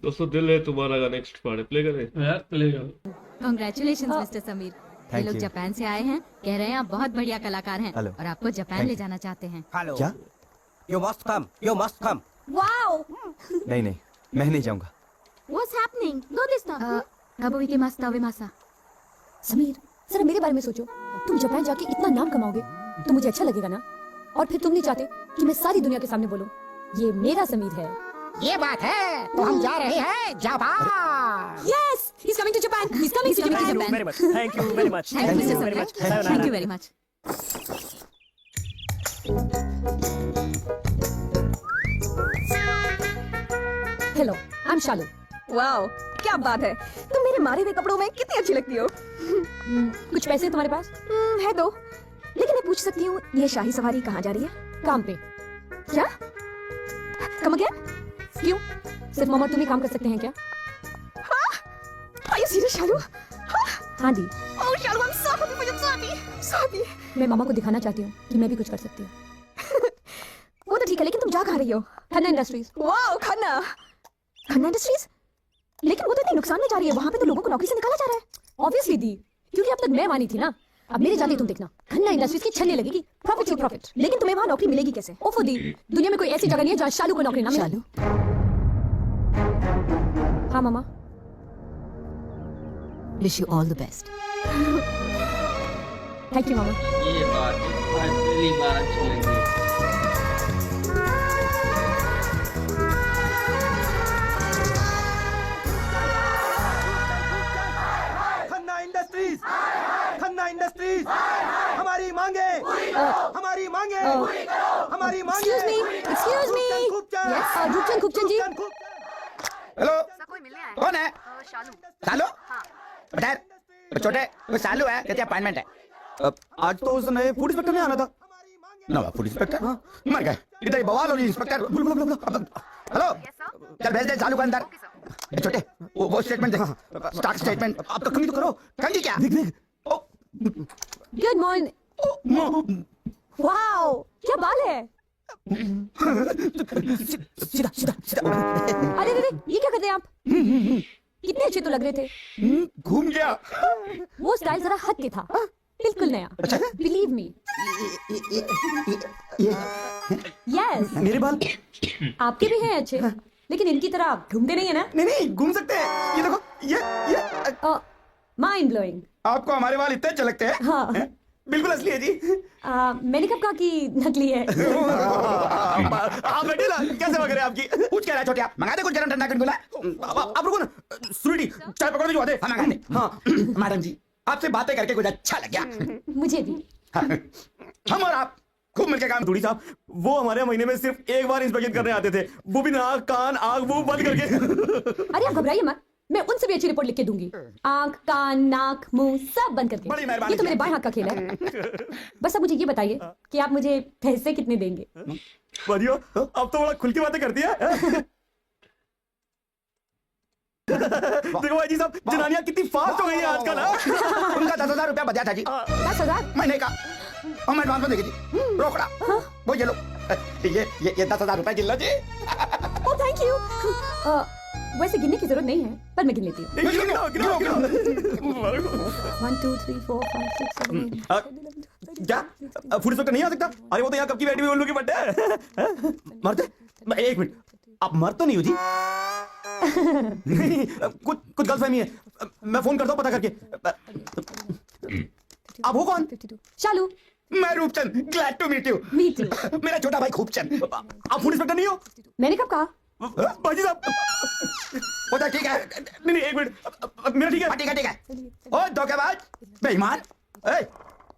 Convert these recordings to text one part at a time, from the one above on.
दोस्तों दिल है तुम्हारा का नेक्स्ट पार्ट है, प्ले करें यार प्ले करो। Congratulations mister Sameer. ये Thank लोग you. जापान से आए हैं, कह रहे हैं आप बहुत बढ़िया कलाकार हैं Hello. और आपको जापान Thank ले you. जाना चाहते हैं। हेलो क्या? You must come, you must come. Wow, नहीं नहीं, मैं नहीं जाऊंगा। What's happening? नो दिस ना। काबुई के मास्ता वे मासा। समीर, जरा मेरे बारे में सोचो। तुम जापान जाके इतना नाम कमाओगे तो मुझे अच्छा लगेगा ना। और फिर तुम नहीं चाहते कि मैं सारी दुनिया के सामने बोलूं, ये मेरा समीर है। ये बात है तो हम जा रहे हैं Japan. Yes, he is coming to Japan, he is coming to Japan. Very much, thank you very much. Thank you mister Sameer, thank you very much. Hello, I am Shalu. Wow, क्या बात है। तुम मेरे मारे हुए कपड़ों में कितनी अच्छी लगती हो। कुछ पैसे हैं तुम्हारे पास? है दो, लेकिन मैं पूछ सकती हूँ ये शाही सवारी कहाँ जा रही है? काम पे। क्या? Come again? क्यों? सिर्फ मामा तुम ही काम कर सकते हैं क्या? Are you serious, शालू? हाँ दी, Oh, Shalu, I'm so happy for you, so happy, so happy. मैं मामा को दिखाना चाहती हूँ कि मैं भी कुछ कर सकती हूँ। वो तो ठीक है, लेकिन तुम जा कहाँ रही हो? Khanna industries. Wow, Khanna. Khanna industries? लेकिन वो तो इतने नुकसान में जा रही है, वहाँ पे तो लोगों को नौकरी से निकाला जा रहा है। ऑब्वियसली दी, क्योंकि अब तक मैं मानी थी ना। अब मेरे जाते तुम देखना, खन्ना इंडस्ट्रीज की छलने लगेगी। प्रॉफिट ही प्रॉफिट। लेकिन तुम्हें वहाँ नौकरी मिलेगी कैसे? ओफो दी, दुनिया में कोई ऐसी जगह नहीं है जहाँ शालू को नौकरी ना मिले। शालू? हाँ मामा। Wish you all the best. Thank you मामा। ये बात है, आज पहली बार अच्छी लगी। खन्ना इंडस्ट्रीज, खन्ना इंडस्ट्रीज, हमारी मांगे, हमारी मांगे, हमारी मांगे। Excuse me, excuse me. Yes, Roopchand Khubchand ji. Hello, कौन है? सालू? बता, छोटे, वो सालू है, कहते अपॉइंटमेंट है। आज तो उस नए फूड इंस्पेक्टर ने आना था। नवा फूड इंस्पेक्टर? मर गए, इधर ही बवाल हो रही इंस्पेक्टर। हेलो, चल भेज दे सालू को अंदर। ए, छोटे, वो स्टेटमेंट दे, स्टॉक स्टेटमेंट। आप तो कमी तो करो, कंगी क्या? Good morning. वाओ, क्या बाल है। सीधा सीधा सीधा। अरे रे, ये क्या कर रहे हैं आप? कितने अच्छे तो लग रहे थे। घूम गया। वो स्टाइल जरा हट के था, बिल्कुल नया। Believe me. यस, मेरे बाल? आपके भी हैं अच्छे, लेकिन इनकी तरह घूमते नहीं है ना। नहीं नहीं, घूम सकते हैं। ये देखो, ये माइंड ब्लोइंग। आपको हमारे बाल इतने अच्छे लगते हैं? हाँ, बिल्कुल असली है जी। मैंने कब कहा कि नकली है? आप बैठे ना, कैसे वगैरह रहे आपकी? पूछ क्या रहा है छोटे? आप मंगा दे कुछ गरम ठंडा गुनगुना। आप रुको ना, स्वीटी चाय पकड़ भिजवा दे। हाँ मंगा दे। हाँ मैडम जी, आपसे बातें करके कुछ अच्छा लग गया। मुझे भी। हम और आप खूब मिलके काम। धूड़ी साहब, वो हमारे महीने में सिर्फ एक बार इंस्पेक्शन करने आते थे, वो भी नाक कान आंख मुंह बंद करके। अरे आप घबराइए मत, मैं उनसे भी अच्छी रिपोर्ट लिख के दूंगी। आंख कान नाक मुंह सब बंद बड़ी करके। मेहरबानी ये तो मेरे की। बाएं हाथ का खेल है। बस अब मुझे ये बताइए कि आप मुझे पैसे कितने देंगे? बढ़िया, अब तो बड़ा खुल की बातें करती है। देखो भाई जी साहब, जनानियां कितनी फास्ट हो गई है आजकल। उनका 10,000 रुपया बचा था जी, 10,000? महीने का। और मैं एडवांस में देगी जी, रोकड़ा। वो ये लो, ये 10,000 रुपया गिन लो जी। Oh thank you. वैसे गिनने की जरूरत नहीं है, पर मैं गिन लेती हूँ। गिनो, गिनो, गिनो। 1 2 3 4 5 6 7 8। क्या फूड इंस्पेक्टर नहीं आ सकता? अरे वो तो यहाँ कब की बैठी हुई उल्लू की बट्टे है। मरते? एक मिनट, आप मर तो नहीं हो जी? नहीं, कुछ गलतफहमी है। मैं फोन करता हूँ पता करके। आप हो कौन? शालू। मैं Roopchand, glad to meet you. Me too. मेरा छोटा भाई खूबचंद। आप फूड इंस्पेक्टर नहीं हो? मैंने कब कहा? भाजी साहब, होता ठीक है। नहीं नहीं, एक मिनट, मेरा ठीक है। हाँ, ठीक है ठीक है। ओ धोखेबाज, बेईमान, ए,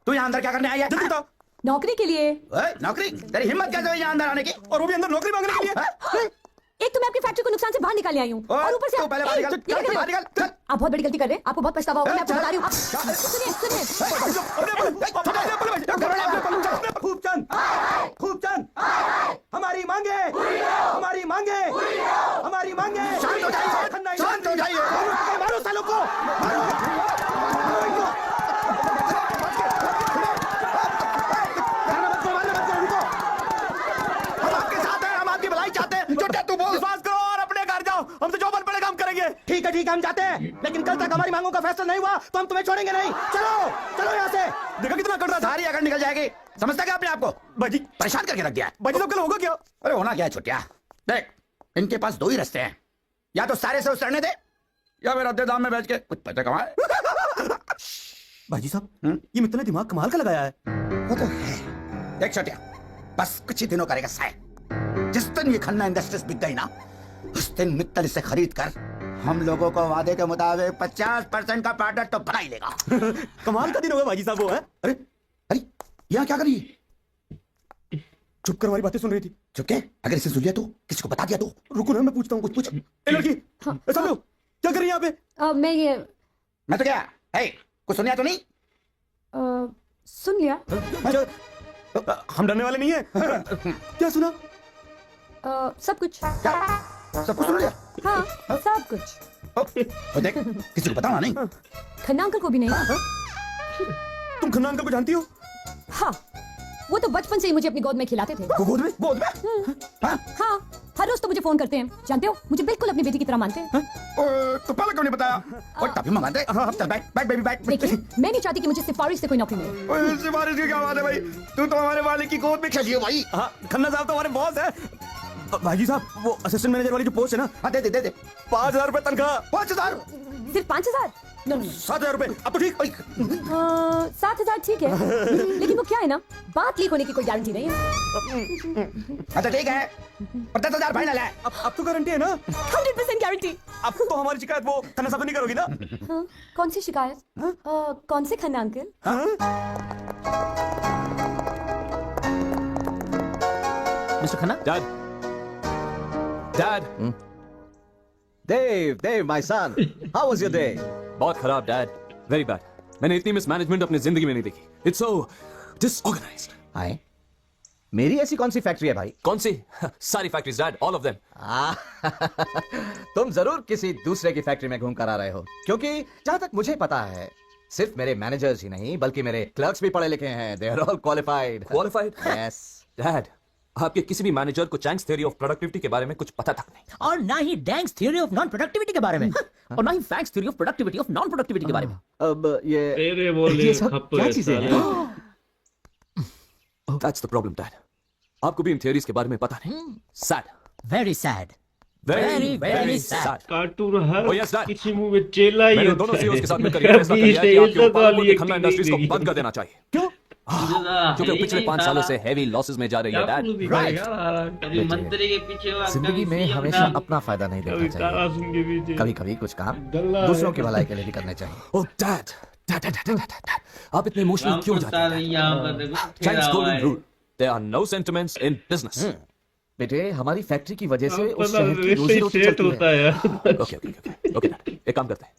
तू यहाँ अंदर क्या करने आई है? जल्दी बताओ। नौकरी के लिए। ए, नौकरी? तेरी हिम्मत कैसे हुई यहाँ अंदर आने की? और वो भी अंदर नौकरी मांगने के लिए। एक तो मैं आपकी फैक्ट्री को नुकसान से बाहर निकाल आई हूँ, और ऊपर से तू पहले बाहर निकल, ये क्या कर रहे हो? बाहर निकल, चल। आप बहुत बड़ी गलती कर रहे हैं, आपको बहुत पछतावा होगा। मैं आपको चल। बता रही हूँ। सुनिए सुनिए। खूबचंद, खूबचंद, हमारी मांगे, हमारी मांगे, हमारी मांगे। शांत हो जाइए, शांत हो जाइए। मारो सालों को, हम आपके साथ हैं, हम आपकी भलाई चाहते हैं। छोटे तू बोल। विश्वास करो और अपने घर जाओ। हमसे जो मन पड़े काम करेंगे। ठीक है हम जाते हैं, लेकिन कल तक हमारी मांगों का फैसला नहीं हुआ तो हम तुम्हें छोड़ेंगे नहीं। चलो चलो यहाँ से। देखा कितना कट रहा था। सारी अगर निकल जाएगी, समझता क्या अपने आप को? बाजी परेशान करके रख दिया है। बाजी साहब कल होगा क्या? अरे होना क्या है छुट्टिया, देख इनके पास दो ही रास्ते हैं, या तो सारे से उतरने दे या फिर अद्धे दाम में बेच के कुछ पैसे कमाए। बाजी साहब ये मित्तल ने दिमाग कमाल का लगाया है। वो तो है। देख छोटिया, बस कुछ ही दिनों करेगा साय। जिस दिन ये खन्ना इंडस्ट्रीज बिक गई ना, उस दिन मित्तल इसे खरीद कर हम लोगों को वादे के मुताबिक 50% का पार्टनर तो बना ही लेगा। कमाल का दिन होगा बाजी साहब वो है। अरे अरे यहाँ क्या कर रही है? चुप कर, हमारी बातें सुन रही थी। चुप के, अगर इसे सुन लिया तो किसी को बता दिया तो? रुको ना, मैं पूछता हूँ कुछ। पूछ ए लड़की, सब लोग क्या कर रही है यहाँ पे? मैं तो क्या है, कुछ सुनिया तो नहीं? सुन लिया। हम डरने वाले नहीं है। क्या सुना? सब कुछ। क्या सब कुछ सुन लिया? हाँ सब कुछ। ओ, देख किसी को बताना नहीं। खन्ना अंकल को भी नहीं। तुम खन्ना अंकल को जानती हो? हाँ, वो तो बचपन से ही मुझे अपनी गोद में खिलाते थे। गोद में? हाँ, हर रोज तो मुझे फोन करते हैं, जानते हो, मुझे बिल्कुल अपनी बेटी की तरह मानते हैं। तो पहले क्यों नहीं बताया? और तभी मंगा दे। चल बैठ बेबी बैठ। देखिए, मैं नहीं चाहती कि मुझे सिफारिश से कोई नौकरी मिले। सिफारिश की क्या बात है भाई? तू तो हमारे वाले की गोद में खेली हो भाई। हाँ, खन्ना साहब तो हमारे बॉस है। भाजी साहब वो असिस्टेंट मैनेजर वाली जो पोस्ट है ना, हाँ दे 5,000 रुपए तनख्वाह। 5,000? सिर्फ 5,000? 7,000 रुपए। अब तो ठीक। 7,000 ठीक है, लेकिन वो क्या है ना, बात लीक होने की कोई गारंटी नहीं है। अच्छा ठीक है, 10,000 फाइनल है। अब तो गारंटी है ना? 100% गारंटी। अब तो हमारी शिकायत वो खन्ना साहब नहीं करोगी ना? हाँ, कौन सी शिकायत? कौन से Khanna uncle? Mister Khanna? Dad. Dave, my son. How was your day? बहुत खराब डैड, वेरी बैड। मैंने इतनी मिसमैनेजमेंट अपनी जिंदगी में नहीं देखी। It's so disorganised. हाय, मेरी ऐसी कौन सी फैक्ट्री है भाई? कौन सी? सारी factories dad, all of them. तुम जरूर किसी दूसरे की फैक्ट्री में घूम कर आ रहे हो, क्योंकि जहां तक मुझे पता है सिर्फ मेरे मैनेजर्स ही नहीं बल्कि मेरे क्लर्क्स भी पढ़े लिखे हैं। They are all qualified. Qualified? Yes dad, आपके किसी भी मैनेजर को चैंक्स थ्योरी ऑफ प्रोडक्टिविटी के बारे में कुछ पता तक नहीं, और ना ही डैंक्स थ्योरी ऑफ नॉन प्रोडक्टिविटी के बारे में, और ना ही फैक्स theory of productivity of non productivity के बारे में। अब ये तेरे बोले ये सब खप क्या है चीजें साले। हैं? That's the problem dad. आपको भी इन थ्योरीज के बारे में पता नहीं। Sad, very sad, very very sad. Cartoon हर Oh, yes, Dad. किसी मूवी में चेला ही मैंने होता दोनों है। सीईओज के साथ मिलकर ये फैसला कर लिया है कि आपके उत्पादों को खन्ना इंडस्ट्रीज को बंद कर देना चाहिए। क्यों? क्योंकि पिछले 5 सालों से हेवी लॉसेस में जा रही है डैड। कभी मंत्री के पीछे हुआ, जिंदगी कभी में CM हमेशा का। अपना फायदा नहीं कभी देखना तारा चाहिए। सिंह के पीछे। कभी कभी कुछ काम दल्ला दूसरों है। की भलाई के लिए भी करने चाहिए। ओह डैड, डैड, आप इतने इमोशनल क्यों हो जाते रामप्रसाद हैं? यहाँ पर देखो, Thanks ठहरा हुआ golden है। rule. There are no sentiments in business. बेटे, हमारी फैक्ट्री की वजह से उस पता शहर की नहीं, रोजी रोटी सेट चलती होता है। है यार। ओके डैड, एक काम करते हैं,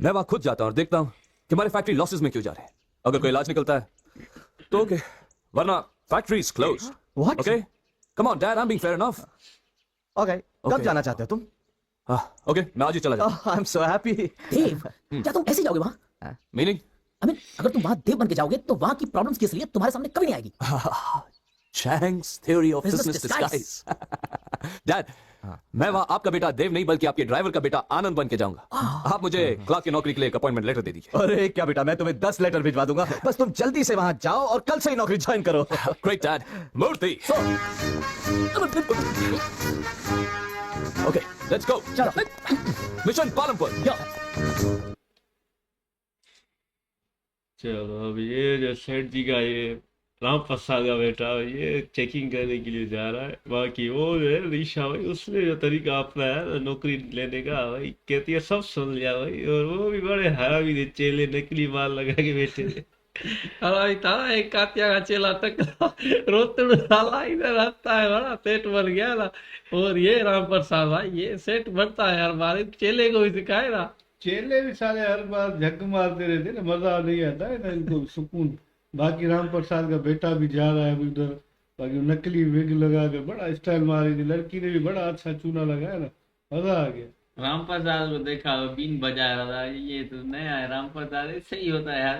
मैं वहां खुद जाता हूं और देखता हूं कि हमारी फैक्ट्री लॉसेस में क्यों जा रहे हैं। अगर कोई इलाज निकलता है तो ओके, वरना factory is closed. What? Okay, come on dad, I am being fair enough. Okay, कब Okay. जाना चाहते हो तुम? ओके, मैं आज ही चला जाता आई एम सो हैप्पी। देव, क्या तुम ऐसे जाओगे वहाँ? हूं। मीनिंग? I mean, अगर तुम वहाँ देव बन के जाओगे तो वहाँ की प्रॉब्लम्स की असलियत तुम्हारे सामने कभी नहीं आएगी। Chang's theory of Business business disguise. disguise. Dad, मैं वहां आपका बेटा देव नहीं बल्कि आपके ड्राइवर का बेटा आनंद बन के जाऊंगा। आप मुझे क्लर्क की नौकरी के लिए एक अपॉइंटमेंट लेटर दे दीजिए। अरे क्या बेटा, मैं तुम्हें 10 लेटर भिजवा दूंगा, बस तुम जल्दी से वहां जाओ और कल से ही नौकरी ज्वाइन करो। Great dad, Murthy. Okay, let's go. चलो। मिशन पालमपुर। चलो अब ये जो सेठ जी का ये राम प्रसाद का बेटा ये चेकिंग करने के लिए जा रहा है। बाकी वो जो है ऋषा भाई, उसने जो तरीका अपनाया ना नौकरी लेने का भाई, कहती है सब सुन लिया भाई। और वो भी बड़े हरामी थे, चेले नकली माल लगा के बैठे थे। हरामी था एक कातिया का चेला टकरा, रोते साला इधर रहता है, बड़ा सेठ बन गया ना। और ये राम प्रसाद भाई ये सेठ बनता है हर बार, चेले को भी सिखाए ना। चेले भी साले हर बार झक मारते रहते ना, मजा नहीं आता है ना इनको, सुकून। बाकी राम प्रसाद का बेटा भी जा रहा है अभी उधर, बाकी नकली विग लगा के बड़ा स्टाइल मारी थी, लड़की ने भी बड़ा अच्छा चूना लगाया ना, मजा आ गया। राम प्रसाद को देखा बीन बजा रहा था, ये तो नया है राम प्रसाद, ऐसे ही होता है यार।